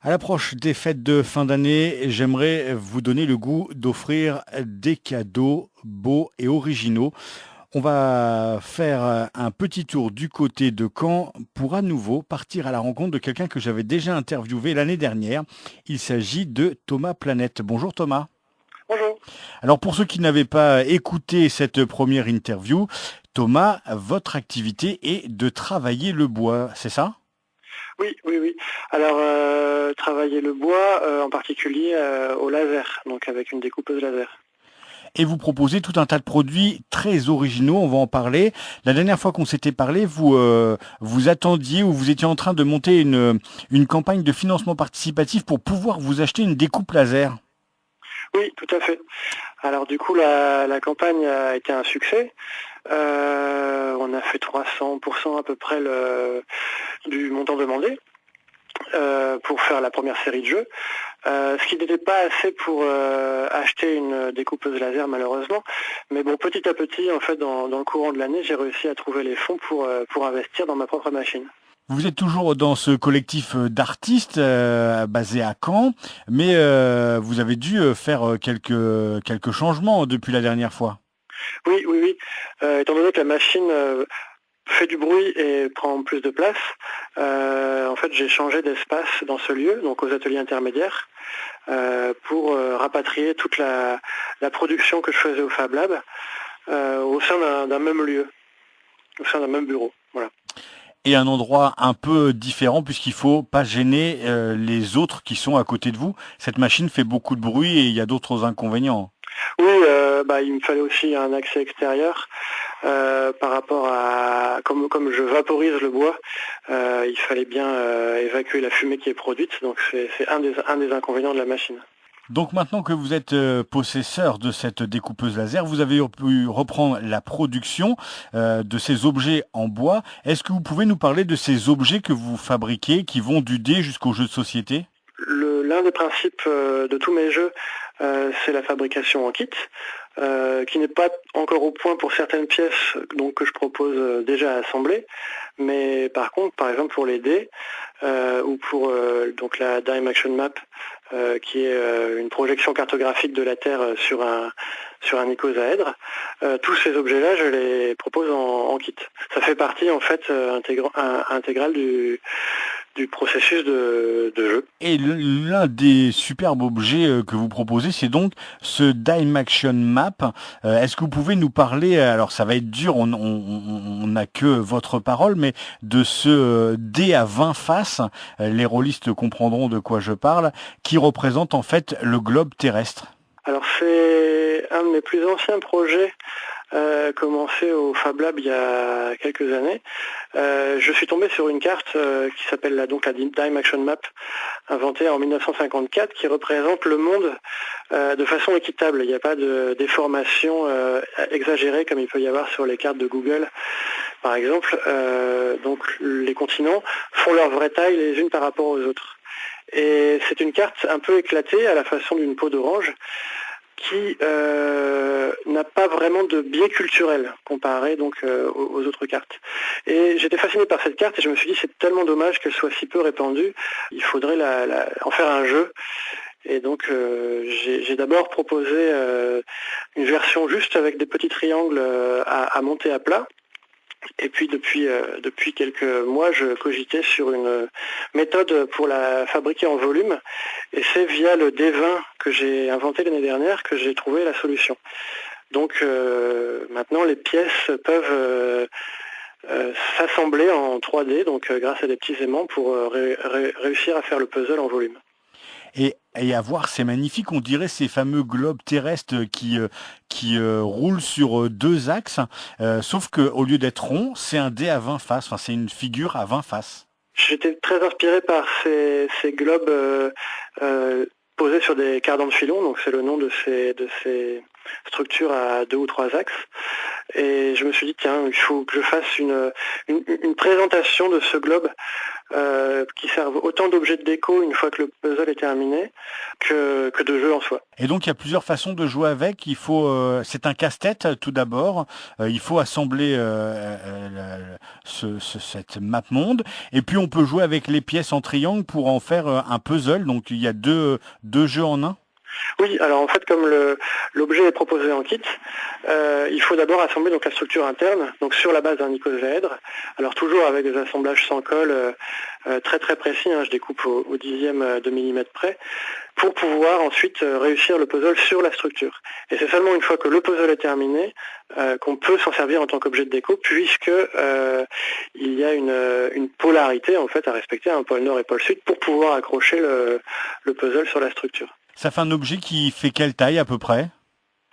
À l'approche des fêtes de fin d'année, j'aimerais vous donner le goût d'offrir des cadeaux beaux et originaux. On va faire un petit tour du côté de Caen pour à nouveau partir à la rencontre de quelqu'un que j'avais déjà interviewé l'année dernière. Il s'agit de Thomas Planète. Bonjour Thomas. Bonjour. Alors pour ceux qui n'avaient pas écouté cette première interview, Thomas, votre activité est de travailler le bois, c'est ça? Oui, oui, oui. Alors, travailler le bois, en particulier au laser, donc avec une découpeuse laser. Et vous proposez tout un tas de produits très originaux, on va en parler. La dernière fois qu'on s'était parlé, vous attendiez ou vous étiez en train de monter une campagne de financement participatif pour pouvoir vous acheter une découpe laser. Oui, tout à fait. Alors du coup, la campagne a été un succès. On a fait 300% à peu près du montant demandé pour faire la première série de jeux. Ce qui n'était pas assez pour acheter une découpeuse laser malheureusement. Mais bon, petit à petit, en fait, dans le courant de l'année, j'ai réussi à trouver les fonds pour investir dans ma propre machine. Vous êtes toujours dans ce collectif d'artistes basé à Caen, mais vous avez dû faire quelques changements depuis la dernière fois. Oui, oui, oui. Étant donné que la machine fait du bruit et prend plus de place, en fait j'ai changé d'espace dans ce lieu, donc aux ateliers intermédiaires, pour rapatrier toute la production que je faisais au Fab Lab au sein d'un même lieu, au sein d'un même bureau. Voilà. Et un endroit un peu différent puisqu'il faut pas gêner les autres qui sont à côté de vous. Cette machine fait beaucoup de bruit et il y a d'autres inconvénients. Oui, il me fallait aussi un accès extérieur par rapport à comme je vaporise le bois, il fallait bien évacuer la fumée qui est produite, donc c'est un des inconvénients de la machine. Donc maintenant que vous êtes possesseur de cette découpeuse laser, vous avez pu reprendre la production de ces objets en bois. Est-ce que vous pouvez nous parler de ces objets que vous fabriquez qui vont du dé jusqu'aux jeux de société? L'un des principes de tous mes jeux, c'est la fabrication en kit, qui n'est pas encore au point pour certaines pièces donc, que je propose déjà assembler. Mais par contre, par exemple pour les dés, ou pour donc la Dime Action Map, qui est une projection cartographique de la Terre sur un icosaèdre, tous ces objets-là, je les propose en kit. Ça fait partie en fait intégrale du processus de jeu. Et l'un des superbes objets que vous proposez, c'est donc ce Dime Action Map. Est-ce que vous pouvez nous parler, alors ça va être dur, on n'a que votre parole, mais de ce dé à 20 faces, les rôlistes comprendront de quoi je parle, qui représente en fait le globe terrestre. Alors c'est un de mes plus anciens projets commencé au Fab Lab il y a quelques années. Je suis tombé sur une carte qui s'appelle donc la Dime Action Map, inventée en 1954, qui représente le monde de façon équitable. Il n'y a pas de déformation exagérée comme il peut y avoir sur les cartes de Google, par exemple. Donc les continents font leur vraie taille les unes par rapport aux autres. Et c'est une carte un peu éclatée à la façon d'une peau d'orange qui n'a pas vraiment de biais culturel comparé donc aux autres cartes. Et j'étais fasciné par cette carte et je me suis dit c'est tellement dommage qu'elle soit si peu répandue, il faudrait en faire un jeu. Et donc j'ai d'abord proposé une version juste avec des petits triangles à monter à plat. Et puis depuis quelques mois, je cogitais sur une méthode pour la fabriquer en volume. Et c'est via le D20 que j'ai inventé l'année dernière que j'ai trouvé la solution. Donc maintenant, les pièces peuvent s'assembler en 3D, donc grâce à des petits aimants pour réussir à faire le puzzle en volume. Et à voir, c'est magnifique. On dirait ces fameux globes terrestres qui roulent sur deux axes, sauf que au lieu d'être rond, c'est un dé à 20 faces. Enfin, c'est une figure à 20 faces. J'étais très inspiré par ces globes posés sur des cardans de filon, donc c'est le nom de ces structure à 2 ou 3 axes. Et je me suis dit, tiens, il faut que je fasse une présentation de ce globe qui serve autant d'objets de déco une fois que le puzzle est terminé que de jeu en soi. Et donc il y a plusieurs façons de jouer avec. C'est un casse-tête tout d'abord. Il faut assembler cette map monde. Et puis on peut jouer avec les pièces en triangle pour en faire un puzzle. Donc il y a deux jeux en un. Oui, alors en fait, comme l'objet est proposé en kit, il faut d'abord assembler donc la structure interne, donc sur la base d'un icosahèdre. Alors toujours avec des assemblages sans colle très très précis, je découpe au dixième de millimètre près, pour pouvoir ensuite réussir le puzzle sur la structure. Et c'est seulement une fois que le puzzle est terminé qu'on peut s'en servir en tant qu'objet de déco, puisque il y a une polarité en fait à respecter, un pôle nord et pôle sud, pour pouvoir accrocher le puzzle sur la structure. Ça fait un objet qui fait quelle taille à peu près?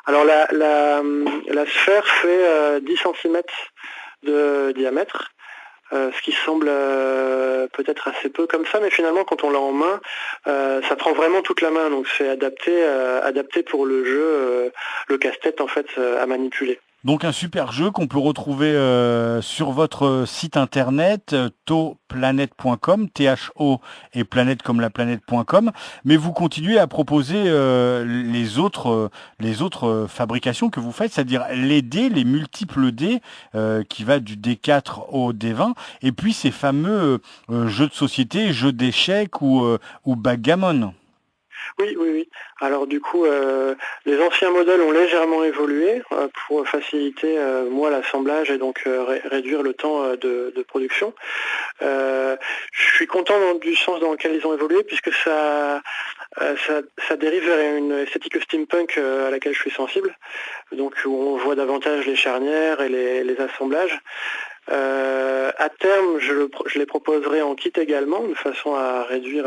Alors la sphère fait 10 cm de diamètre, ce qui semble peut-être assez peu comme ça, mais finalement quand on l'a en main, ça prend vraiment toute la main, donc c'est adapté pour le jeu, le casse-tête en fait à manipuler. Donc un super jeu qu'on peut retrouver sur votre site internet toplanet.com, THO et planète comme la planète.com, mais vous continuez à proposer les autres fabrications que vous faites, c'est-à-dire les dés, les multiples dés qui va du D4 au D20, et puis ces fameux jeux de société, jeux d'échecs ou backgammon. Oui. Alors du coup, les anciens modèles ont légèrement évolué pour faciliter moi l'assemblage et donc réduire le temps de production. Je suis content du sens dans lequel ils ont évolué puisque ça dérive vers une esthétique steampunk à laquelle je suis sensible, donc où on voit davantage les charnières et les assemblages. À terme, je les proposerai en kit également, de façon à réduire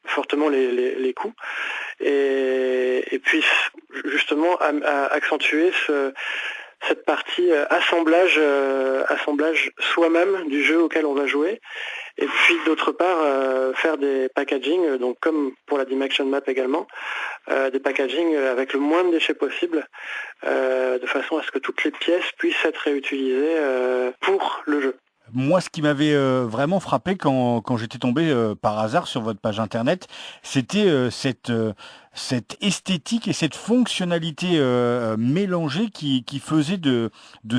fortement les coûts et puis justement à accentuer cette partie assemblage soi-même du jeu auquel on va jouer, et puis d'autre part faire des packaging, donc comme pour la Dim Action Map également, des packaging avec le moins de déchets possible, de façon à ce que toutes les pièces puissent être réutilisées pour le jeu. Moi, ce qui m'avait vraiment frappé quand j'étais tombé par hasard sur votre page internet, c'était cette esthétique et cette fonctionnalité mélangée qui faisait de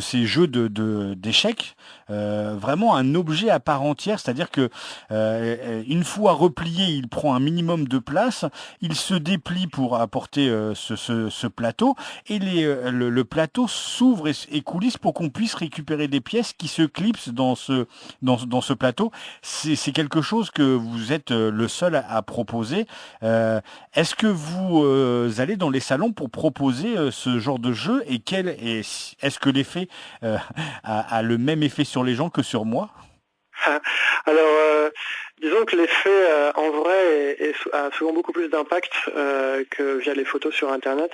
ces jeux d'échecs vraiment un objet à part entière. C'est-à-dire que une fois replié, il prend un minimum de place, il se déplie pour apporter ce plateau, et le plateau s'ouvre et coulisse pour qu'on puisse récupérer des pièces qui se clipsent dans ce plateau. C'est quelque chose que vous êtes le seul à proposer. Est-ce que vous allez dans les salons pour proposer ce genre de jeu, et est-ce que l'effet a le même effet sur les gens que sur moi? Alors, disons que l'effet en vrai a souvent beaucoup plus d'impact que via les photos sur Internet,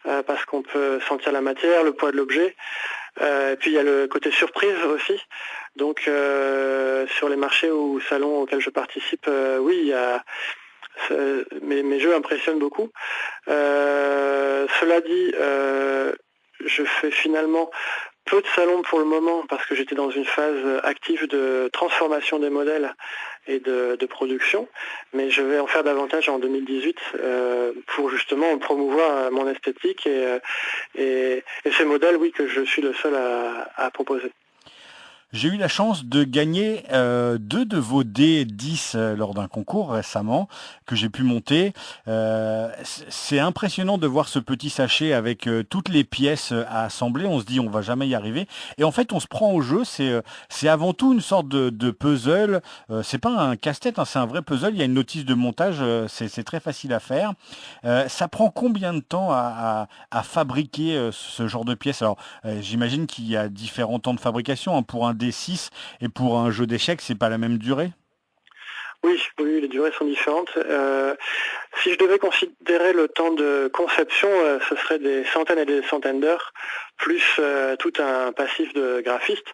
parce qu'on peut sentir la matière, le poids de l'objet. Et puis il y a le côté surprise aussi. Donc sur les marchés ou salons auxquels je participe, oui, il y a mes jeux impressionnent beaucoup. Cela dit, je fais finalement peu de salons pour le moment parce que j'étais dans une phase active de transformation des modèles et de production, mais je vais en faire davantage en 2018 pour justement promouvoir mon esthétique et ces modèles, oui, que je suis le seul à proposer. J'ai eu la chance de gagner 2 de vos D10 lors d'un concours récemment que j'ai pu monter. C'est impressionnant de voir ce petit sachet avec toutes les pièces à assembler. On se dit on va jamais y arriver. Et en fait, on se prend au jeu. C'est avant tout une sorte de puzzle. C'est pas un casse-tête, c'est un vrai puzzle. Il y a une notice de montage. C'est très facile à faire. Ça prend combien de temps à fabriquer ce genre de pièces? Alors, j'imagine qu'il y a différents temps de fabrication pour un D6 et pour un jeu d'échecs, c'est pas la même durée? Oui, les durées sont différentes. Si je devais considérer le temps de conception, ce serait des centaines et des centaines d'heures, plus tout un passif de graphiste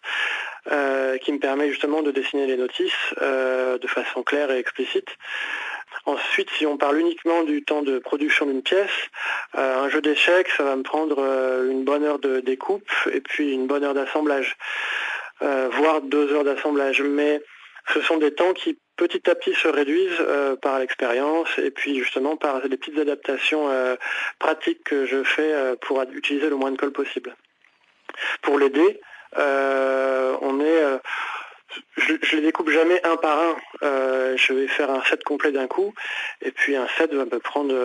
qui me permet justement de dessiner les notices de façon claire et explicite. Ensuite, si on parle uniquement du temps de production d'une pièce, un jeu d'échecs, ça va me prendre une bonne heure de découpe et puis une bonne heure d'assemblage, voire 2 heures d'assemblage. Mais ce sont des temps qui petit à petit se réduisent par l'expérience et puis justement par les petites adaptations pratiques que je fais pour utiliser le moins de colle possible. Pour les dés, je les découpe jamais un par un. Je vais faire un set complet d'un coup, et puis un set va me prendre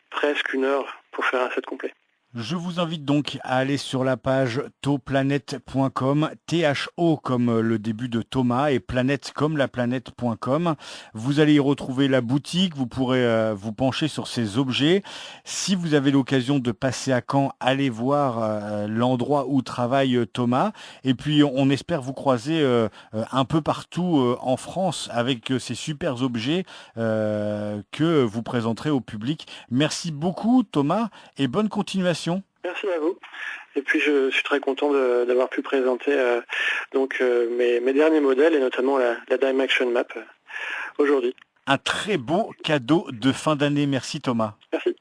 presque 1 heure pour faire un set complet. Je vous invite donc à aller sur la page toplanète.com, THO comme le début de Thomas et planète comme la planète.com. Vous allez y retrouver la boutique, vous pourrez vous pencher sur ces objets. Si vous avez l'occasion de passer à Caen, allez voir l'endroit où travaille Thomas. Et puis on espère vous croiser un peu partout en France avec ces super objets que vous présenterez au public. Merci beaucoup Thomas et bonne continuation. Merci à vous. Et puis je suis très content d'avoir pu présenter mes derniers modèles et notamment la Dime Action Map aujourd'hui. Un très beau cadeau de fin d'année. Merci Thomas. Merci.